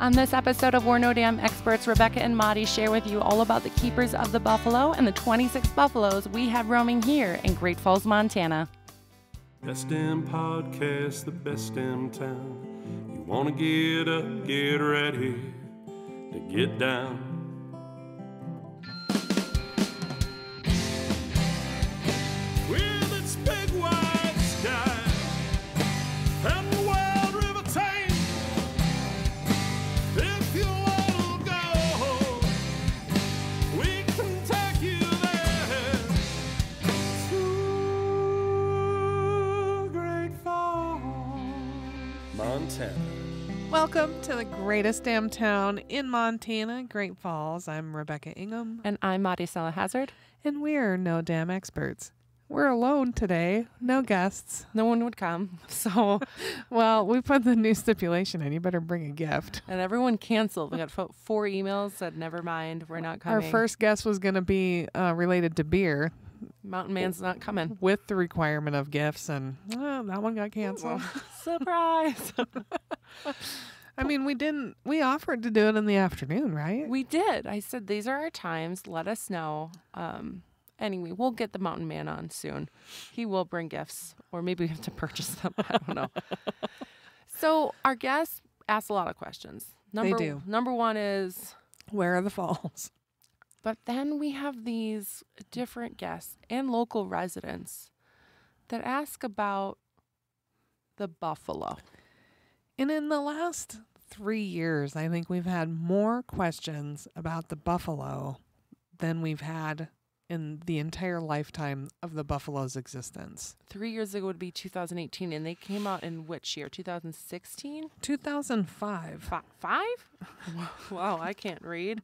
On this episode of We're No Damn Experts, Rebecca and Maddie share with you all about the keepers of the buffalo and the 26 buffaloes we have roaming here in Great Falls, Montana. Best damn podcast, the best damn town. You want to get up, get ready to get down. With its big white sky and the wild river Thames. If you want to go, we can take you there to Great Falls, Montana. Welcome to the greatest damn town in Montana, Great Falls. I'm Rebecca Ingham. And I'm Maddie Hazard. And we're no damn experts. We're alone today. No guests. No one would come. So, well, we put the new stipulation in. You better bring a gift. And everyone canceled. We got 4 emails, said, never mind, we're not coming. Our first guest was going to be related to beer. Mountain Man's not coming. With the requirement of gifts, and that one got canceled. Surprise. I mean, we offered to do it in the afternoon, right? We did. I said, these are our times. Let us know. Anyway, we'll get the Mountain Man on soon. He will bring gifts, or maybe we have to purchase them. I don't know. So our guests ask a lot of questions. They do. Number one is, where are the falls? But then we have these different guests and local residents that ask about the buffalo. And in the last 3 years, I think we've had more questions about the buffalo than we've had in the entire lifetime of the buffalo's existence. 3 years ago would be 2018, and they came out in which year? 2016? 2005. Five? Wow, I can't read.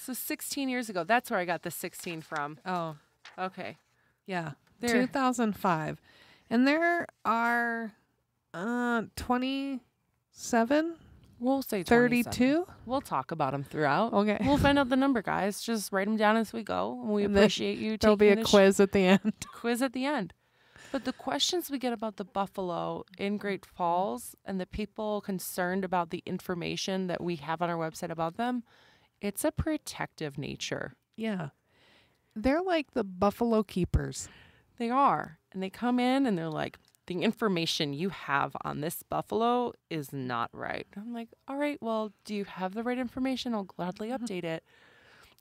So 16 years ago. That's where I got the 16 from. Oh. Okay. Yeah. 2005. And there are 27? We'll say 32? We'll talk about them throughout. Okay. We'll find out the number, guys. Just write them down as we go. And we appreciate you taking There'll be a quiz at the end. Quiz at the end. But the questions we get about the buffalo in Great Falls and the people concerned about the information that we have on our website about them, it's a protective nature. Yeah. They're like the buffalo keepers. They are. And they come in and they're like, the information you have on this buffalo is not right. I'm like, all right, well, do you have the right information? I'll gladly update it.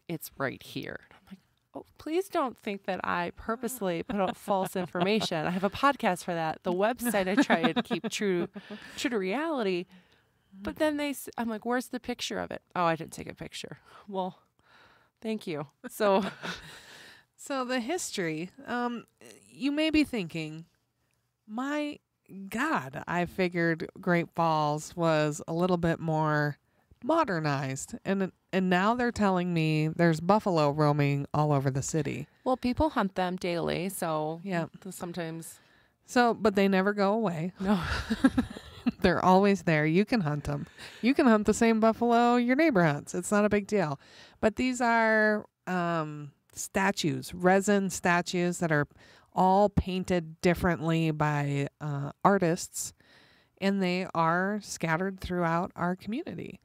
It's right here. I'm like, oh, please don't think that I purposely put out false information. I have a podcast for that. The website I try to keep true to reality. But then I'm like, where's the picture of it? Oh, I didn't take a picture. Well, thank you. So the history, you may be thinking, my God, I figured Great Falls was a little bit more modernized. And now they're telling me there's buffalo roaming all over the city. Well, people hunt them daily, so yeah, sometimes. So, but they never go away. No. They're always there. You can hunt them. You can hunt the same buffalo your neighbor hunts. It's not a big deal. But these are statues, resin statues that are all painted differently by artists, and they are scattered throughout our community.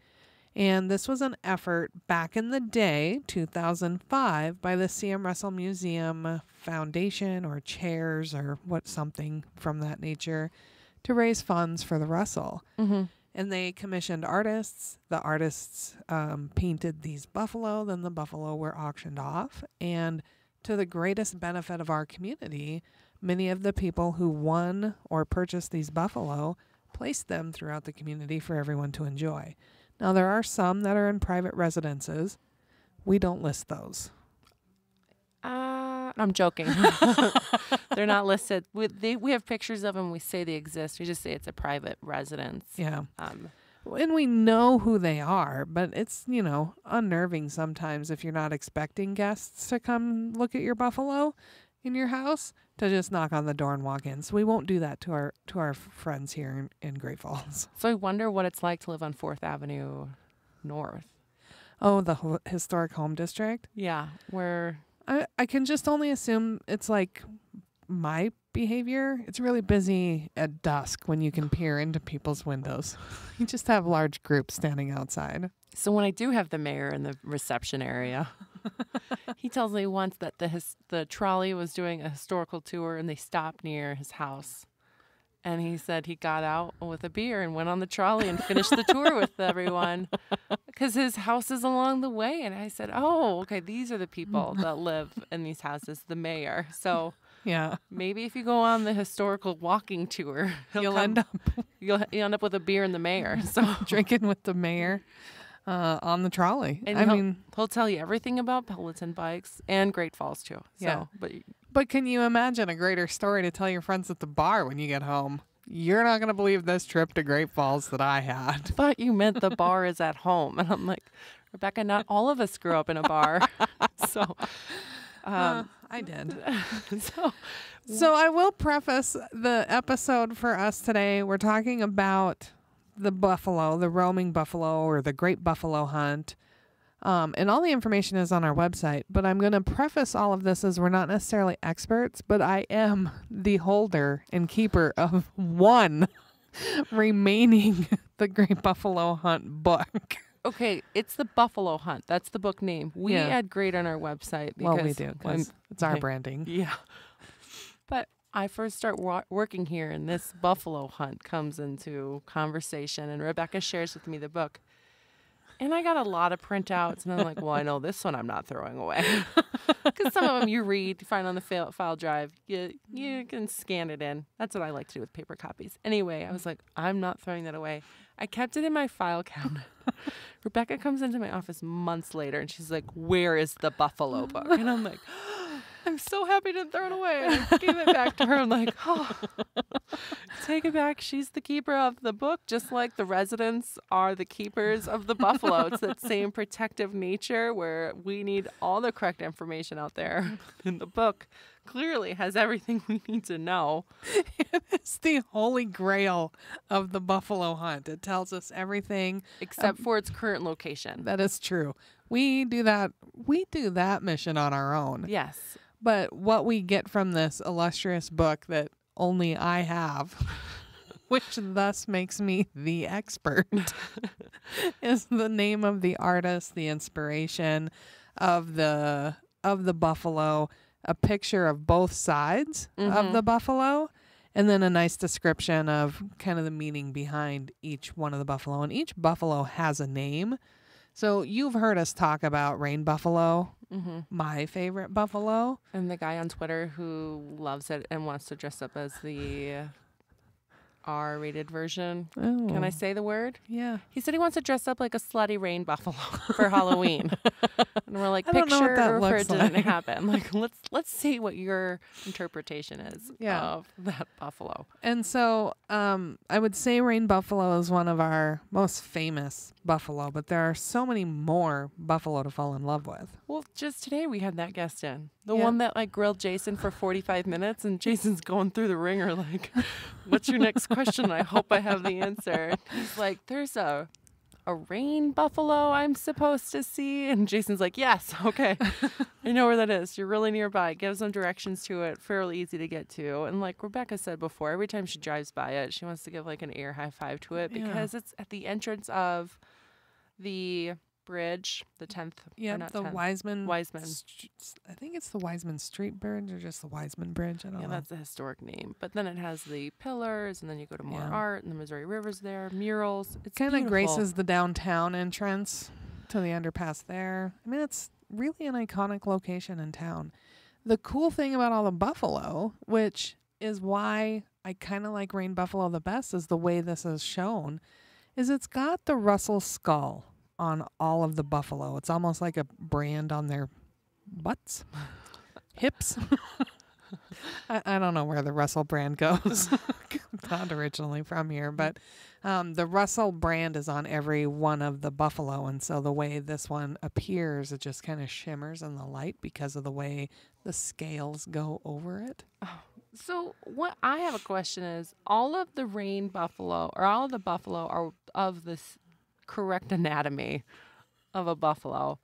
And this was an effort back in the day, 2005, by the C.M. Russell Museum Foundation or chairs or something from that nature to raise funds for the Russell. Mm-hmm. And they commissioned artists. The artists painted these buffalo. Then the buffalo were auctioned off. And to the greatest benefit of our community, many of the people who won or purchased these buffalo placed them throughout the community for everyone to enjoy. Now, there are some that are in private residences. We don't list those. I'm joking. They're not listed. We have pictures of them. We say they exist. We just say it's a private residence. Yeah. And we know who they are, but it's, unnerving sometimes if you're not expecting guests to come look at your buffalo in your house to just knock on the door and walk in. So we won't do that to our friends here in Great Falls. So I wonder what it's like to live on 4th Avenue North. Oh, the historic home district? Yeah, where I can just only assume it's like might behavior. It's really busy at dusk when you can peer into people's windows. You just have large groups standing outside. So when I do have the mayor in the reception area, he tells me once that the trolley was doing a historical tour and they stopped near his house. And he said he got out with a beer and went on the trolley and finished the tour with everyone because his house is along the way. And I said, oh, okay, these are the people that live in these houses, the mayor. So Yeah. maybe if you go on the historical walking tour, you'll end up with a beer and the mayor. So Drinking with the mayor on the trolley. And he'll tell you everything about Peloton bikes and Great Falls too. So, Yeah. But can you imagine a greater story to tell your friends at the bar when you get home? You're not going to believe this trip to Great Falls that I had. But you meant the bar is at home. And I'm like, Rebecca, not all of us grew up in a bar. So I did. So I will preface the episode for us today. We're talking about the buffalo, the roaming buffalo or the great buffalo hunt. And all the information is on our website, but I'm going to preface all of this as we're not necessarily experts, but I am the holder and keeper of one remaining The Great Buffalo Hunt book. Okay, it's the Buffalo Hunt. That's the book name. We add great on our website. Because we do, because it's our branding. Yeah. But I first start working here, and this Buffalo Hunt comes into conversation, and Rebecca shares with me the book. And I got a lot of printouts, and I'm like, well, I know this one I'm not throwing away. Because some of them you read, you find on the file drive, you can scan it in. That's what I like to do with paper copies. Anyway, I was like, I'm not throwing that away. I kept it in my file cabinet. Rebecca comes into my office months later, and she's like, where is the Buffalo book? And I'm like, I'm so happy to throw it away. And I gave it back to her. I'm like, oh, take it back. She's the keeper of the book, just like the residents are the keepers of the buffalo. It's that same protective nature where we need all the correct information out there. And the book clearly has everything we need to know. It's the holy grail of the buffalo hunt. It tells us everything except for its current location. That is true. We do that mission on our own. Yes. But what we get from this illustrious book that only I have, which thus makes me the expert, is the name of the artist, the inspiration of the buffalo, a picture of both sides of the buffalo, and then a nice description of kind of the meaning behind each one of the buffalo. And each buffalo has a name. So you've heard us talk about rain buffalo, my favorite buffalo. And the guy on Twitter who loves it and wants to dress up as the R-rated version. Oh. Can I say the word? Yeah. He said he wants to dress up like a slutty rain buffalo for Halloween. And we're like, I don't know what that picture, or looks it didn't like. happen. Like, let's see what your interpretation is of that buffalo. And so I would say rain buffalo is one of our most famous buffalo, but there are so many more buffalo to fall in love with. Well, just today we had that guest in. The one that like grilled Jason for 45 minutes, and Jason's going through the ringer like, what's your next question? I hope I have the answer. And he's like, there's a rain buffalo I'm supposed to see. And Jason's like, yes, okay. I know where that is. You're really nearby. Gives them directions to it. Fairly easy to get to. And like Rebecca said before, every time she drives by it, she wants to give like an air high five to it because it's at the entrance of the bridge, the 10th. Yeah, the 10th. Wiseman. I think it's the Wiseman Street Bridge or just the Wiseman Bridge. I don't know. Yeah, that's the historic name. But then it has the pillars, and then you go to more Yeah. art, and the Missouri River's there, murals. It's kind of beautiful. graces the downtown entrance to the underpass there. I mean, it's really an iconic location in town. The cool thing about all the buffalo, which is why I kind of like rain buffalo the best, is the way this is shown, is it's got the Russell skull on all of the buffalo. It's almost like a brand on their butts, hips. I don't know where the Russell brand goes. Not originally from here, but the Russell brand is on every one of the buffalo, and so the way this one appears, it just kind of shimmers in the light because of the way the scales go over it. So what I have a question is, all of the rain buffalo, or all of the buffalo are of this correct anatomy of a buffalo.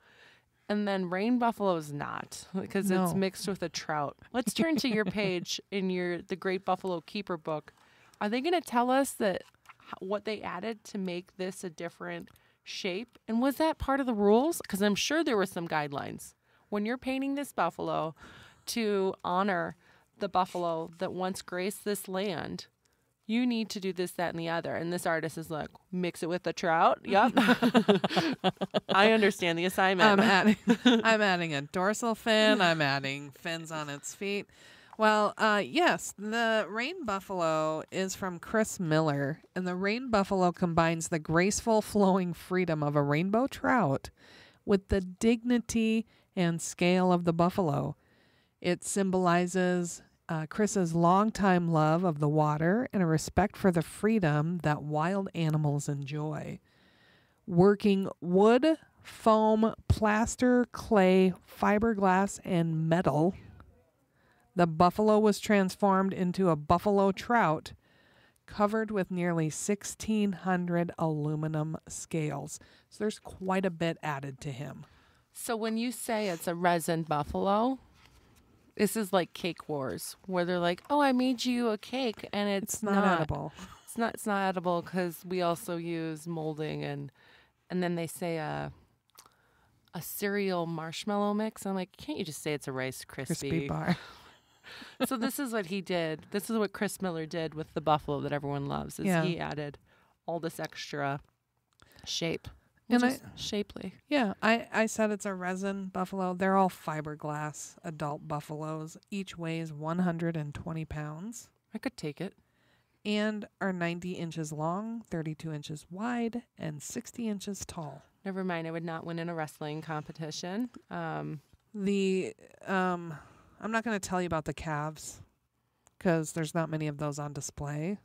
And then rain buffalo is not, because it's No. mixed with a trout. Let's turn to your page in the Great Buffalo Keeper book. Are they going to tell us that what they added to make this a different shape? And was that part of the rules? Because I'm sure there were some guidelines. When you're painting this buffalo to honor the buffalo that once graced this land, you need to do this, that, and the other. And this artist is like, mix it with the trout. Yep. I understand the assignment. I'm adding a dorsal fin. I'm adding fins on its feet. Well, yes, the rain buffalo is from Chris Miller, and the rain buffalo combines the graceful flowing freedom of a rainbow trout with the dignity and scale of the buffalo. It symbolizes Chris's longtime love of the water and a respect for the freedom that wild animals enjoy. Working wood, foam, plaster, clay, fiberglass, and metal, the buffalo was transformed into a buffalo trout covered with nearly 1,600 aluminum scales. So there's quite a bit added to him. So when you say it's a resin buffalo, this is like Cake Wars, where they're like, "Oh, I made you a cake, and it's not edible." It's not edible because we also use molding, and then they say a cereal marshmallow mix. I'm like, can't you just say it's a Rice Crispy bar. So this is what he did. This is what Chris Miller did with the buffalo that everyone loves. Is he added all this extra shape, and shapely. Yeah, I said it's a resin buffalo. They're all fiberglass adult buffaloes. Each weighs 120 pounds. I could take it. And are 90 inches long, 32 inches wide, and 60 inches tall. Never mind, I would not win in a wrestling competition. I'm not going to tell you about the calves because there's not many of those on display.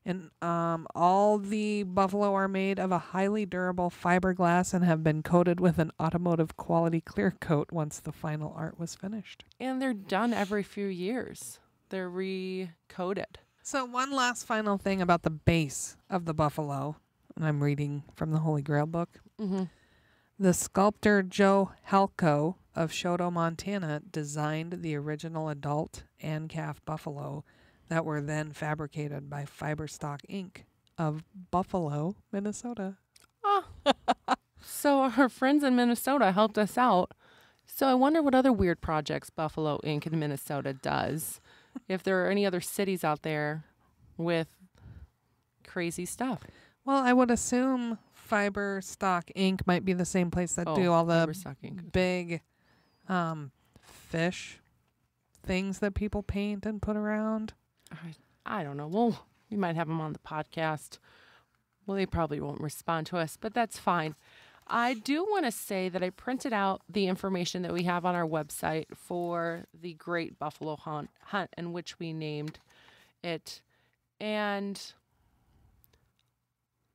And all the buffalo are made of a highly durable fiberglass and have been coated with an automotive quality clear coat once the final art was finished. And they're done every few years. They're recoated. So one last final thing about the base of the buffalo, and I'm reading from the Holy Grail book. Mm-hmm. The sculptor Joe Halco of Choteau, Montana, designed the original adult and calf buffalo that were then fabricated by Fiberstock Inc. of Buffalo, Minnesota. Oh. So our friends in Minnesota helped us out. So I wonder what other weird projects Buffalo Inc. in Minnesota does. If there are any other cities out there with crazy stuff. Well, I would assume Fiberstock Inc. might be the same place that do all the big fish things that people paint and put around. I don't know. Well, we might have them on the podcast. Well, they probably won't respond to us, but that's fine. I do want to say that I printed out the information that we have on our website for the Great Buffalo Hunt, in which we named it. And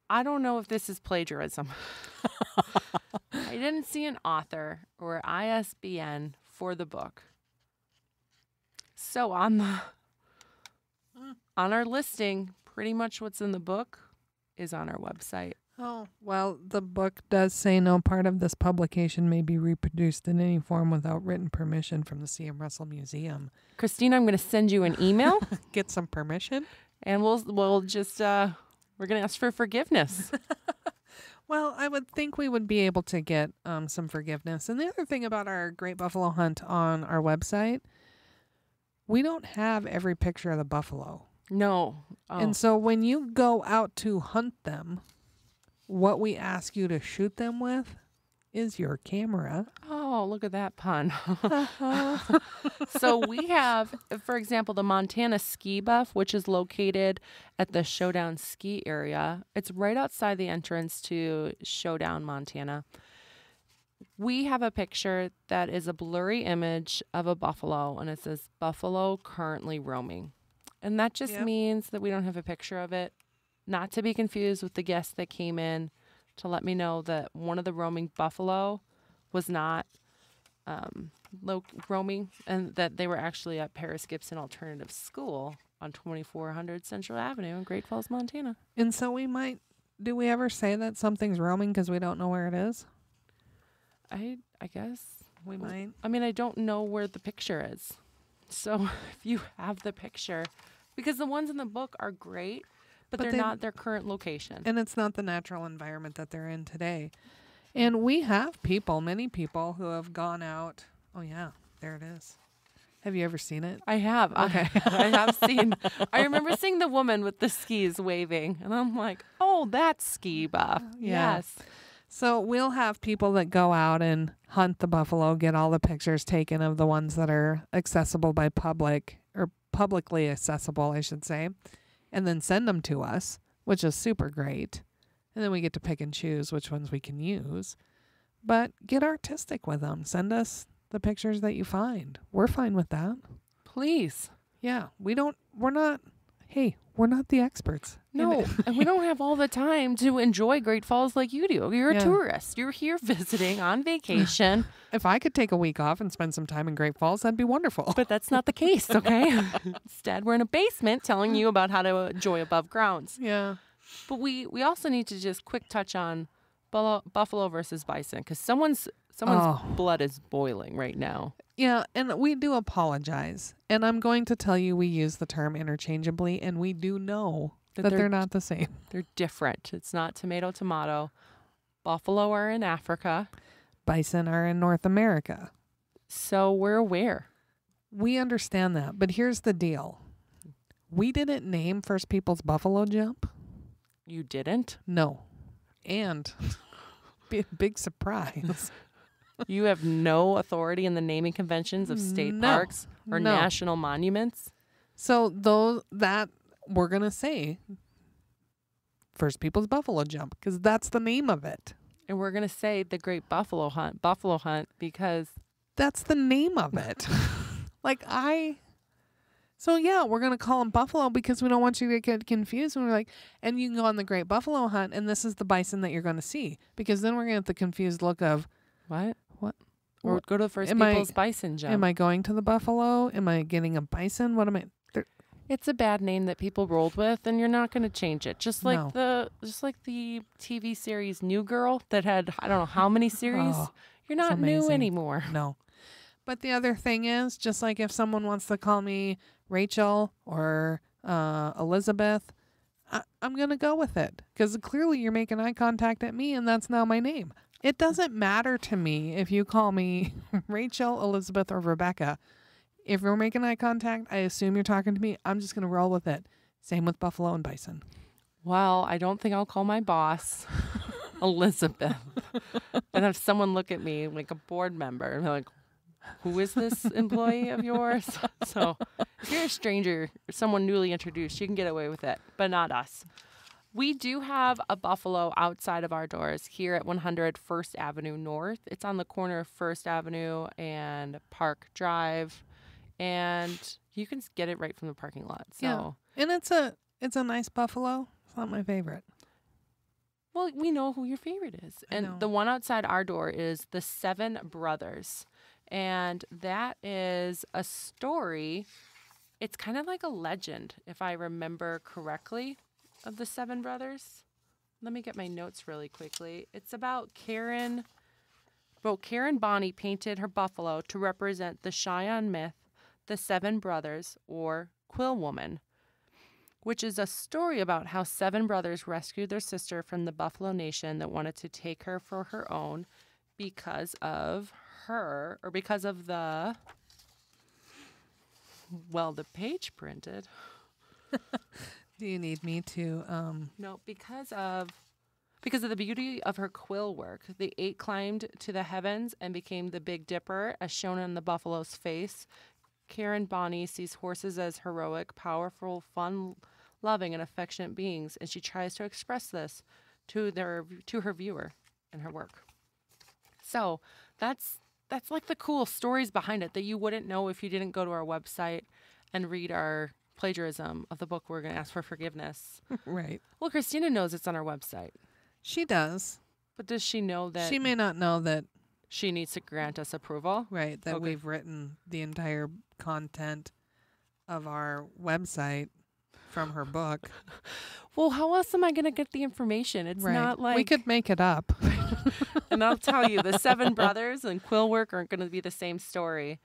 I don't know if this is plagiarism. I didn't see an author or ISBN for the book. So on our listing, pretty much what's in the book is on our website. Oh, well, the book does say no part of this publication may be reproduced in any form without written permission from the C.M. Russell Museum. Christina, I'm going to send you an email. Get some permission. And we'll just, we're going to ask for forgiveness. Well, I would think we would be able to get some forgiveness. And the other thing about our Great Buffalo Hunt on our website, we don't have every picture of the buffalo. No. Oh. And so when you go out to hunt them, what we ask you to shoot them with is your camera. Oh, look at that pun. So we have, for example, the Montana Ski Buff, which is located at the Showdown Ski Area. It's right outside the entrance to Showdown, Montana. We have a picture that is a blurry image of a buffalo, and it says buffalo currently roaming. And that just means that we don't have a picture of it. Not to be confused with the guest that came in to let me know that one of the roaming buffalo was not roaming, and that they were actually at Paris Gibson Alternative School on 2400 Central Avenue in Great Falls, Montana. And so do we ever say that something's roaming because we don't know where it is? I guess We might. I mean, I don't know where the picture is. So if you have the picture, because the ones in the book are great, but they're not their current location. And it's not the natural environment that they're in today. And we have many people who have gone out. Oh, yeah, there it is. Have you ever seen it? I have. Okay. I have seen. I remember seeing the woman with the skis waving, and I'm like, oh, that's ski buff. Yeah. Yes. So we'll have people that go out and hunt the buffalo, get all the pictures taken of the ones that are accessible by public, or publicly accessible, I should say, and then send them to us, which is super great. And then we get to pick and choose which ones we can use. But get artistic with them. Send us the pictures that you find. We're fine with that. Please. Yeah. We're not the experts. No, and we don't have all the time to enjoy Great Falls like you do. You're a tourist. You're here visiting on vacation. If I could take a week off and spend some time in Great Falls, that'd be wonderful. But that's not the case, okay? Instead, we're in a basement telling you about how to enjoy above grounds. Yeah. But we also need to just quick touch on buffalo versus bison, because someone's blood is boiling right now. Yeah, and we do apologize. And I'm going to tell you we use the term interchangeably, and we do know that they're not the same. They're different. It's not tomato. Buffalo are in Africa. Bison are in North America. So we're aware. We understand that. But here's the deal. We didn't name First People's Buffalo Jump. You didn't? No. And big surprise. You have no authority in the naming conventions of state parks or national monuments? So that we're going to say First People's Buffalo Jump, because that's the name of it. And we're going to say the Great Buffalo Hunt, because that's the name of it. So yeah, we're going to call them buffalo because we don't want you to get confused. And we're like, and you can go on the Great Buffalo Hunt, and this is the bison that you're going to see, because then we're going to get the confused look of what? Or go to the First People's Bison Jump. Am I going to the buffalo? Am I getting a bison? What am I? It's a bad name that people rolled with, and you're not going to change it. Just like the TV series New Girl that had I don't know how many series. You're not new anymore. No. But the other thing is, just like if someone wants to call me Rachel or Elizabeth, I'm going to go with it, because clearly you're making eye contact at me, and that's now my name. It doesn't matter to me if you call me Rachel, Elizabeth, or Rebecca. If you're making eye contact, I assume you're talking to me. I'm just going to roll with it. Same with buffalo and bison. Well, I don't think I'll call my boss Elizabeth and have someone look at me like a board member and be like, who is this employee of yours? So if you're a stranger, someone newly introduced, you can get away with it, but not us. We do have a buffalo outside of our doors here at 100 First Avenue North. It's on the corner of First Avenue and Park Drive, and you can get it right from the parking lot. So. Yeah, and it's a nice buffalo. It's not my favorite. Well, we know who your favorite is. And the one outside our door is the Seven Brothers. And that is a story. It's kind of like a legend, if I remember correctly, of the Seven Brothers. Let me get my notes really quickly. It's about Karen Bonney painted her buffalo to represent the Cheyenne myth, the Seven Brothers, or Quill Woman, which is a story about how seven brothers rescued their sister from the Buffalo Nation that wanted to take her for her own because of the page printed. Do you need me to No, because of the beauty of her quill work, the eight climbed to the heavens and became the Big Dipper, as shown on the buffalo's face. Karen Bonney sees horses as heroic, powerful, fun-loving, and affectionate beings, and she tries to express this to her viewer in her work. So that's like the cool stories behind it that you wouldn't know if you didn't go to our website and read our plagiarism of the book We're Going to Ask for Forgiveness. Right. Well, Christina knows it's on our website. She does. But does she know that... She may not know that... She needs to grant us approval? Right, that we've written the entire content of our website from her book. Well, how else am I going to get the information? It's not like... We could make it up. And I'll tell you, the 7 brothers and quill work aren't going to be the same story.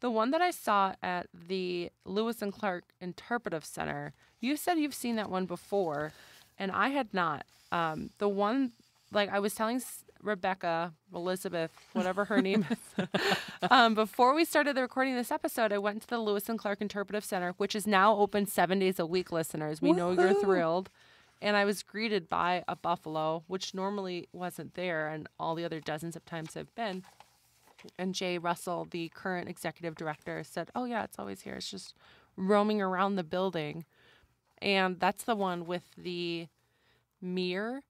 The one that I saw at the Lewis and Clark Interpretive Center, you said you've seen that one before, and I had not. The one, like I was telling Rebecca, Elizabeth, whatever her name is, before we started the recording of this episode, I went to the Lewis and Clark Interpretive Center, which is now open 7 days a week, listeners. We know you're thrilled. And I was greeted by a buffalo, which normally wasn't there, and all the other dozens of times I've been. And Jay Russell, the current executive director, said, oh, yeah, it's always here. It's just roaming around the building. And that's the one with the mirror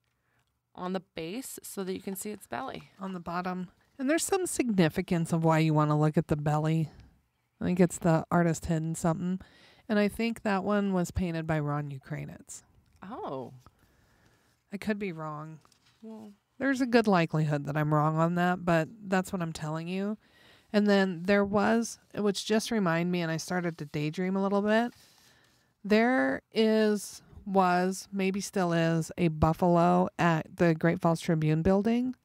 on the base so that you can see its belly. On the bottom. And there's some significance of why you want to look at the belly. I think it's the artist hidden something. And I think that one was painted by Ron Ukrainitz. Oh. I could be wrong. Well, there's a good likelihood that I'm wrong on that, but that's what I'm telling you. And then there was, which just reminded me, and I started to daydream a little bit. There was, maybe still is, a buffalo at the Great Falls Tribune building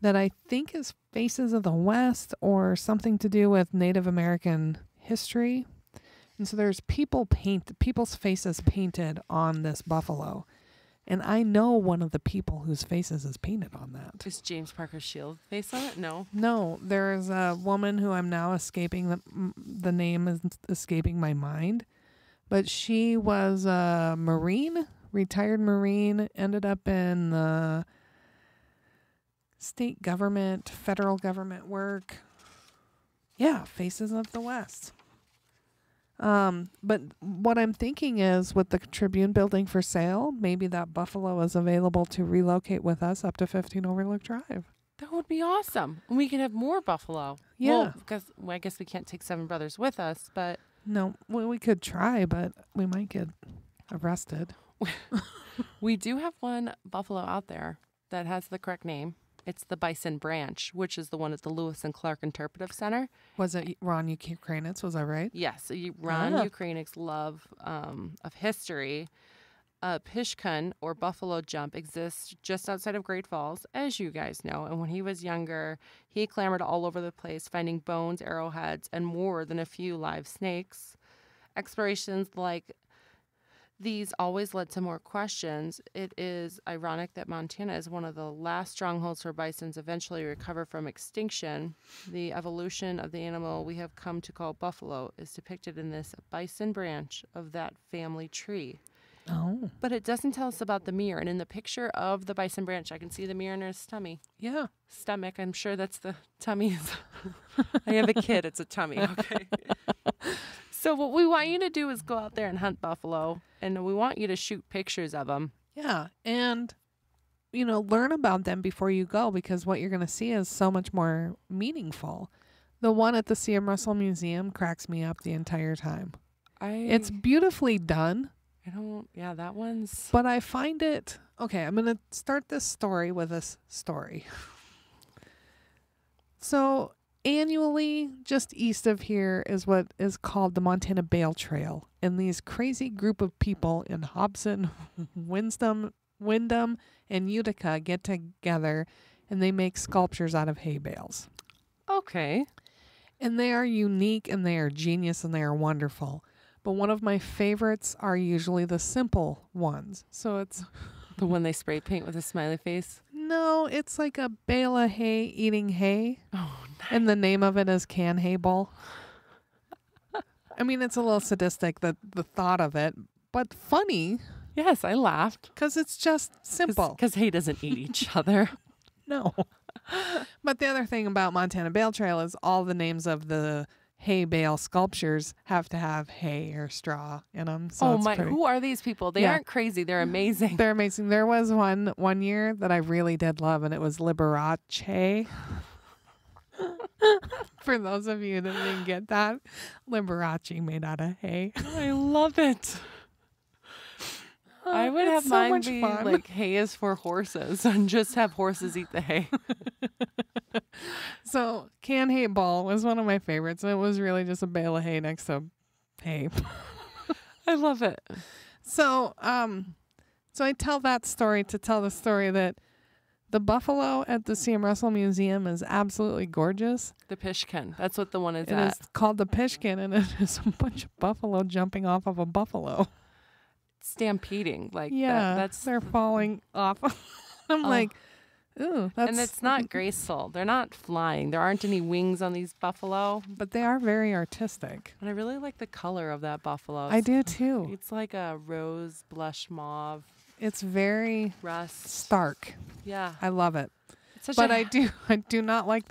that I think is Faces of the West or something to do with Native American history. And so there's people's faces painted on this buffalo. And I know one of the people whose faces is painted on that. Is James Parker Shield face on it? No. No, there's a woman who I'm now escaping, the name is escaping my mind. But she was a Marine, retired Marine, ended up in the state government, federal government work. Yeah, Faces of the West. But what I'm thinking is with the Tribune building for sale, maybe that buffalo is available to relocate with us up to 15 Overlook Drive. That would be awesome. And we can have more buffalo. Yeah. Well, because I guess we can't take 7 brothers with us, but. No, well, we could try, but we might get arrested. We do have one buffalo out there that has the correct name. It's the Bison Branch, which is the one at the Lewis and Clark Interpretive Center. Was it Ron Ukrainitz? Was I right? Yes. Ron Ukrainitz love of history. Pishkun, or buffalo jump, exists just outside of Great Falls, as you guys know. And when he was younger, he clambered all over the place, finding bones, arrowheads, and more than a few live snakes. Explorations like these always led to more questions. It is ironic that Montana is one of the last strongholds for bisons eventually recover from extinction. The evolution of the animal we have come to call buffalo is depicted in this bison branch of that family tree. Oh. But it doesn't tell us about the mirror. And in the picture of the bison branch, I can see the mirror in his tummy. Yeah. Stomach. I'm sure that's the tummy. I have a kid. It's a tummy. Okay. So what we want you to do is go out there and hunt buffalo. And we want you to shoot pictures of them. Yeah. And, learn about them before you go, because what you're going to see is so much more meaningful. The one at the C.M. Russell Museum cracks me up the entire time. It's beautifully done. That one's. But I find it, okay, I'm going to start this story with this story. So annually, just east of here is what is called the Montana Bale Trail. And these crazy group of people in Hobson, Windham, and Utica get together and they make sculptures out of hay bales. Okay. And they are unique and they are genius and they are wonderful. But one of my favorites are usually the simple ones. So it's the one they spray paint with a smiley face? No, it's like a bale of hay eating hay. Oh, nice. And the name of it is Can Hay Bowl. I mean, it's a little sadistic, the thought of it, but funny. Yes, I laughed. Because it's just simple. Because hay doesn't eat each other. No. But the other thing about Montana Bale Trail is all the names of the hay bale sculptures have to have hay or straw in them. So who are these people? They aren't crazy. They're amazing. They're amazing. There was one year that I really did love, and it was Liberace. For those of you that didn't get that, Liberace made out of hay. I love it. I would have mine be fun. like hay is for horses and just have horses eat the hay. So Can Hay Ball was one of my favorites. It was really just a bale of hay next to hay. I love it. So I tell that story to tell the story that The buffalo at the C.M. Russell Museum is absolutely gorgeous. The Pishkin. That's what the one is It at. is called the Pishkin, and it is a bunch of buffalo jumping off of a buffalo. Stampeding. Like Yeah, that's they're falling off. I'm like, ooh, that's... And it's not graceful. They're not flying. There aren't any wings on these buffalo. But they are very artistic. And I really like the color of that buffalo. I do too. It's like a rose blush mauve. It's very Rust. stark. Yeah. I love it. It's such But a, I do not like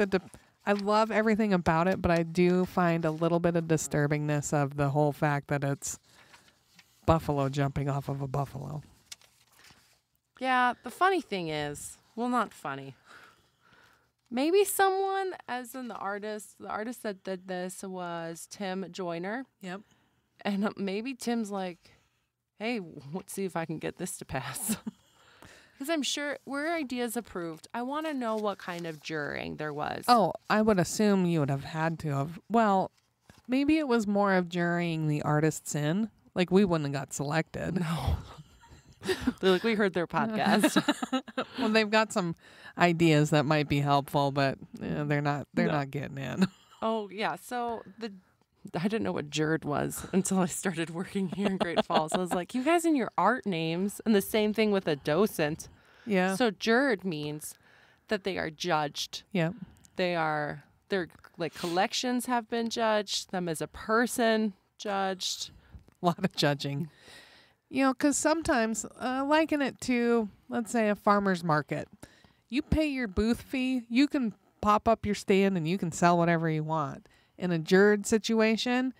I love everything about it, but I do find a little bit of disturbingness of the whole fact that it's buffalo jumping off of a buffalo. Yeah, the funny thing is, well, not funny. Maybe someone, as in the artist that did this was Tim Joyner. Yep. And maybe Tim's like, hey, let's see if I can get this to pass. Because I'm sure were ideas approved, I want to know what kind of jurying there was. Oh, I would assume you would have had to have. Well, maybe it was more of jurying the artists in. Like, we wouldn't have got selected. No. They're like, we heard their podcast. Well, they've got some ideas that might be helpful, but they're not getting in. Oh, yeah. So I didn't know what jurd was until I started working here in Great Falls. I was like, you guys in your art names, and the same thing with a docent. Yeah. So jurd means that they are judged. Yeah. Their like collections have been judged, them as a person judged. A lot of judging. You know, because sometimes, liken it to, let's say, a farmer's market. You pay your booth fee, you can pop up your stand and you can sell whatever you want. In a jurd situation,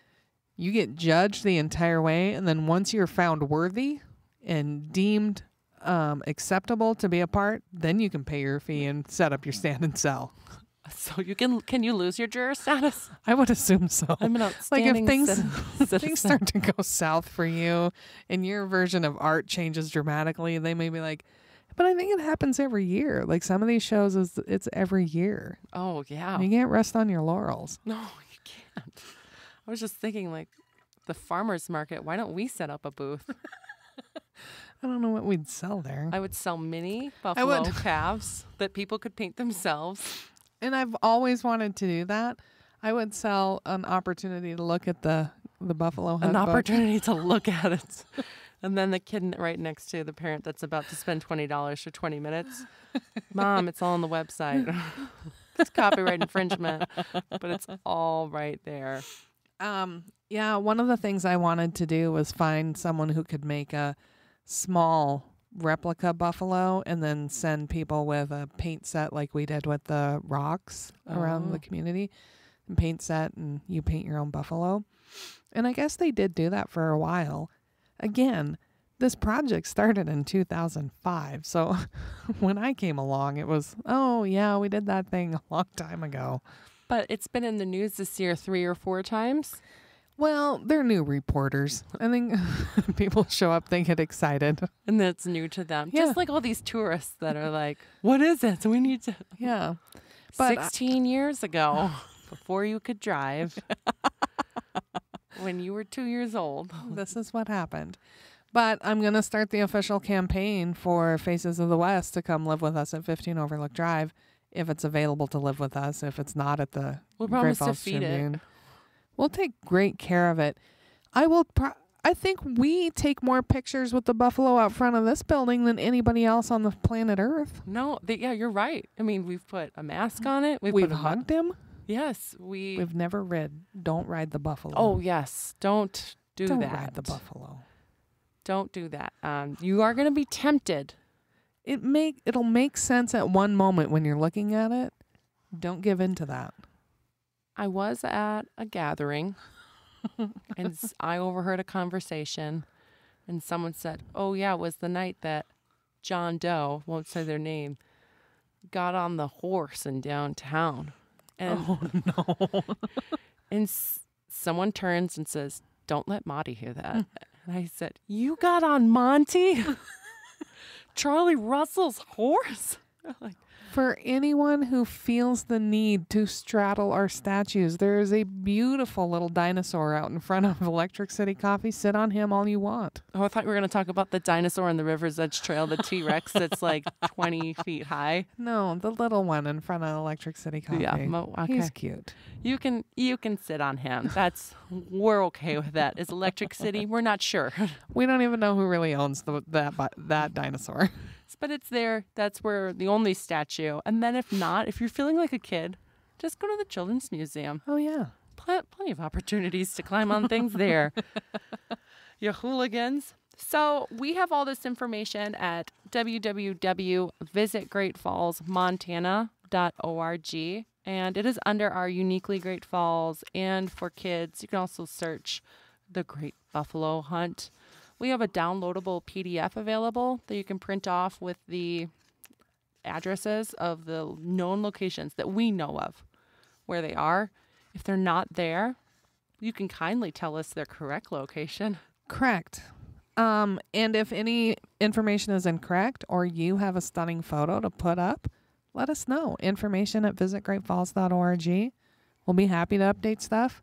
you get judged the entire way, and then once you're found worthy and deemed acceptable to be a part, then you can pay your fee and set up your stand and sell. So can you lose your juror status? I would assume so. I'm an Like outstanding if things start to go south for you and your version of art changes dramatically, they may be like, but I think it happens every year. Like some of these shows, it's every year. Oh, yeah. You can't rest on your laurels. No, you can't. I was just thinking, like, the farmer's market, why don't we set up a booth? I don't know what we'd sell there. I would sell mini buffalo calves that people could paint themselves. And I've always wanted to do that. I would sell an opportunity to look at the buffalo hunt An book. opportunity to look at it. And then the kid right next to the parent that's about to spend $20 for 20 minutes. Mom, it's all on the website. It's copyright infringement, but it's all right there. Yeah, one of the things I wanted to do was find someone who could make a small replica buffalo and then send people with a paint set like we did with the rocks around the community. And paint set, and you paint your own buffalo. And I guess they did do that for a while. Again, this project started in 2005. So when I came along, it was, oh, yeah, we did that thing a long time ago. But it's been in the news this year 3 or 4 times. Well, they're new reporters. I think people show up, they get excited. And that's new to them. Yeah. Just like all these tourists that are like, what is it? We need to. Yeah. But 16 years ago, before you could drive, when you were 2 years old. this is what happened. But I'm going to start the official campaign for Faces of the West to come live with us at 15 Overlook Drive, if it's available to live with us. If it's not at the We'll Great promise to Falls feed Tribune. it. We'll take great care of it. I think we take more pictures with the buffalo out front of this building than anybody else on the planet Earth. No, yeah, you're right. I mean, we've put a mask on it. We've put hugged him. Yes, We've never rid. Don't ride the buffalo. Oh, yes. Don't Don't that. ride the buffalo. Don't do that. You are going to be tempted. It'll make sense at one moment when you're looking at it. Don't give in to that. I was at a gathering, and I overheard a conversation, and someone said, oh, yeah, it was the night that John Doe, won't say their name, got on the horse in downtown. And, Oh, no. and someone turns and says, don't let Monty hear that. And I said, you got on Monty? Charlie Russell's horse? Like, For anyone who feels the need to straddle our statues, there is a beautiful little dinosaur out in front of Electric City Coffee. Sit on him all you want. Oh, I thought we were going to talk about the dinosaur on the River's Edge Trail, the T-Rex that's like 20 feet high. No, the little one in front of Electric City Coffee. Yeah, okay. He's cute. You can sit on him. We're okay with that. Is Electric City? We're not sure. We don't even know who really owns that dinosaur. But it's there. That's where the only statue. And then if not, if you're feeling like a kid, just go to the Children's Museum. Oh, yeah. Plenty of opportunities to climb on things there. You hooligans. So we have all this information at www.visitgreatfallsmontana.org. And it is under our Uniquely Great Falls. And for kids, you can also search the Great Buffalo Hunt. We have a downloadable PDF available that you can print off with the addresses of the known locations that we know of where they are. If they're not there, you can kindly tell us their correct location. Correct. And if any information is incorrect or you have a stunning photo to put up, let us know. Information at visitgreatfalls.org. We'll be happy to update stuff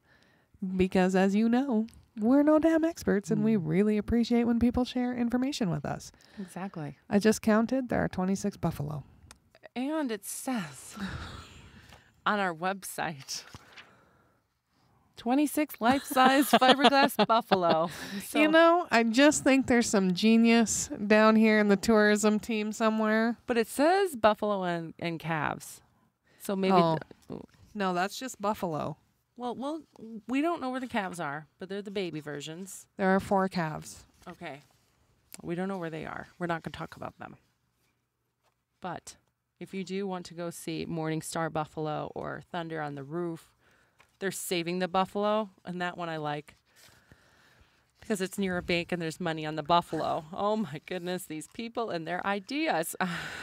because, as you know, we're no damn experts, and we really appreciate when people share information with us. Exactly. I just counted. There are 26 buffalo. And it says on our website, 26 life-size fiberglass buffalo. So, You know, I just think there's some genius down here in the tourism team somewhere. but it says buffalo and calves. So maybe, Oh. No, that's just buffalo. well, we don't know where the calves are, but they're the baby versions. There are 4 calves. Okay. We don't know where they are. We're not going to talk about them. But if you do want to go see Morning Star Buffalo or Thunder on the Roof, they're saving the buffalo, and that one I like because it's near a bank and there's money on the buffalo. Oh my goodness, these people and their ideas.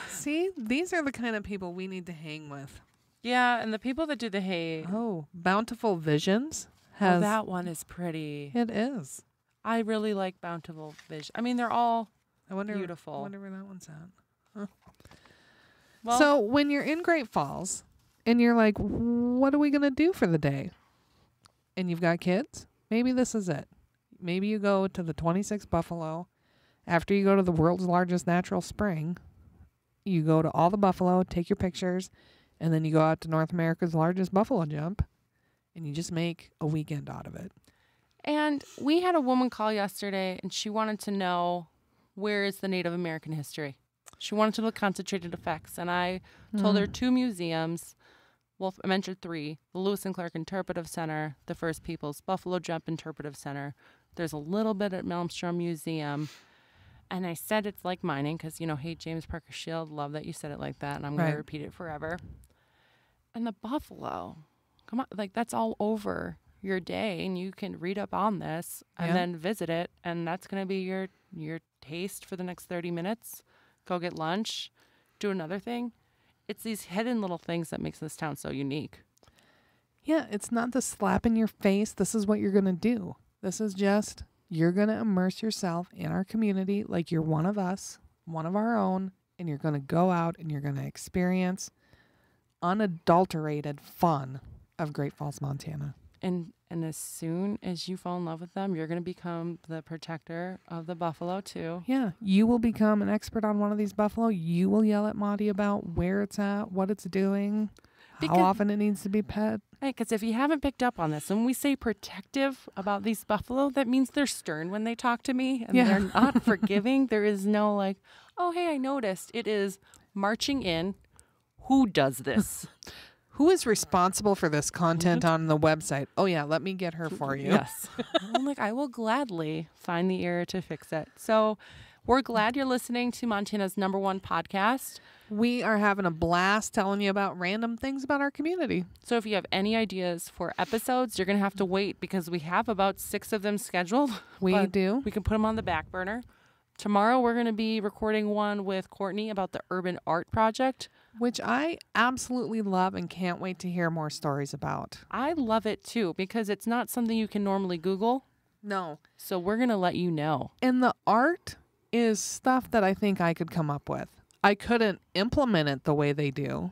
See, these are the kind of people we need to hang with. Yeah, and the people that do the hay. Oh, Bountiful Visions Oh, has. that one is pretty. It is. I really like Bountiful Vision. I mean, they're all beautiful. I wonder where that one's at. Well, So when you're in Great Falls and you're like, what are we going to do for the day? And you've got kids, maybe this is it. Maybe you go to the 26 Buffalo. After you go to the world's largest natural spring, you go to all the buffalo, take your pictures, and then you go out to North America's largest buffalo jump, and you just make a weekend out of it. and we had a woman call yesterday, and she wanted to know where is the Native American history. She wanted to look concentrated effects, and I told her 2 museums. Well, I mentioned 3. The Lewis and Clark Interpretive Center, the First Peoples Buffalo Jump Interpretive Center. There's a little bit at Malmstrom Museum. And I said it's like mining because, hey, James Parker Shield, love that you said it like that, and I'm going Right. to repeat it forever. And the buffalo, come on, like that's all over your day, and you can read up on this and Yeah. then visit it, and that's going to be your taste for the next 30 minutes. Go get lunch, do another thing. It's these hidden little things that makes this town so unique. Yeah, it's not the slap in your face. This is what you're going to do. This is just, you're going to immerse yourself in our community like you're one of us, one of our own, and you're going to go out and you're going to experience unadulterated fun of Great Falls, Montana. And as soon as you fall in love with them, you're going to become the protector of the buffalo too. Yeah, you will become an expert on one of these buffalo. You will yell at Monty about where it's at, what it's doing, Because- how often it needs to be pet. Right, because if you haven't picked up on this, when we say protective about these buffalo, that means they're stern when they talk to me, and Yeah. they're not forgiving. There is no like, oh, hey, I noticed. It is marching in. Who does this? Who is responsible for this content on the website? Oh, yeah, let me get her for you. Yes. I'm like, I will gladly find the error to fix it. So we're glad you're listening to Montana's #1 podcast. We are having a blast telling you about random things about our community. So if you have any ideas for episodes, you're going to have to wait because we have about 6 of them scheduled. We but do. We can put them on the back burner. Tomorrow, we're going to be recording one with Courtney about the Urban Art Project. Which I absolutely love and can't wait to hear more stories about. I love it too because it's not something you can normally Google. No. So we're going to let you know. And the art is stuff that I think I could come up with. I couldn't implement it the way they do,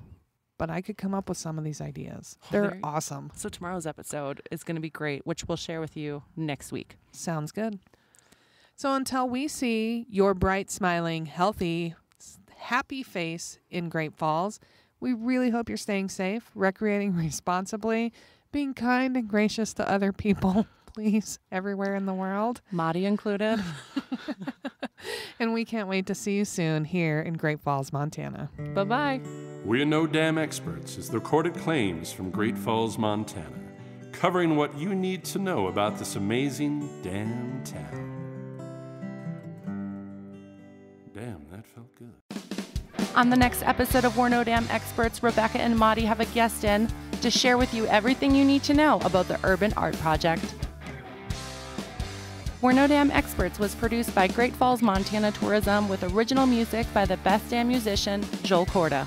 but I could come up with some of these ideas. They're awesome. So tomorrow's episode is going to be great, which we'll share with you next week. Sounds good. So until we see your bright, smiling, healthy, happy face in Great Falls, we really hope you're staying safe, recreating responsibly, being kind and gracious to other people, please, everywhere in the world. Maddie included. And we can't wait to see you soon here in Great Falls, Montana. Bye-bye. We're No Dam Experts is the recorded claims from Great Falls, Montana, covering what you need to know about this amazing damn town. Damn, that felt good. On the next episode of We're No Dam Experts, Rebecca and Maddie have a guest in to share with you everything you need to know about the Urban Art Project. We're No Dam Experts was produced by Great Falls, Montana Tourism with original music by the Best Damn musician, Joel Corda.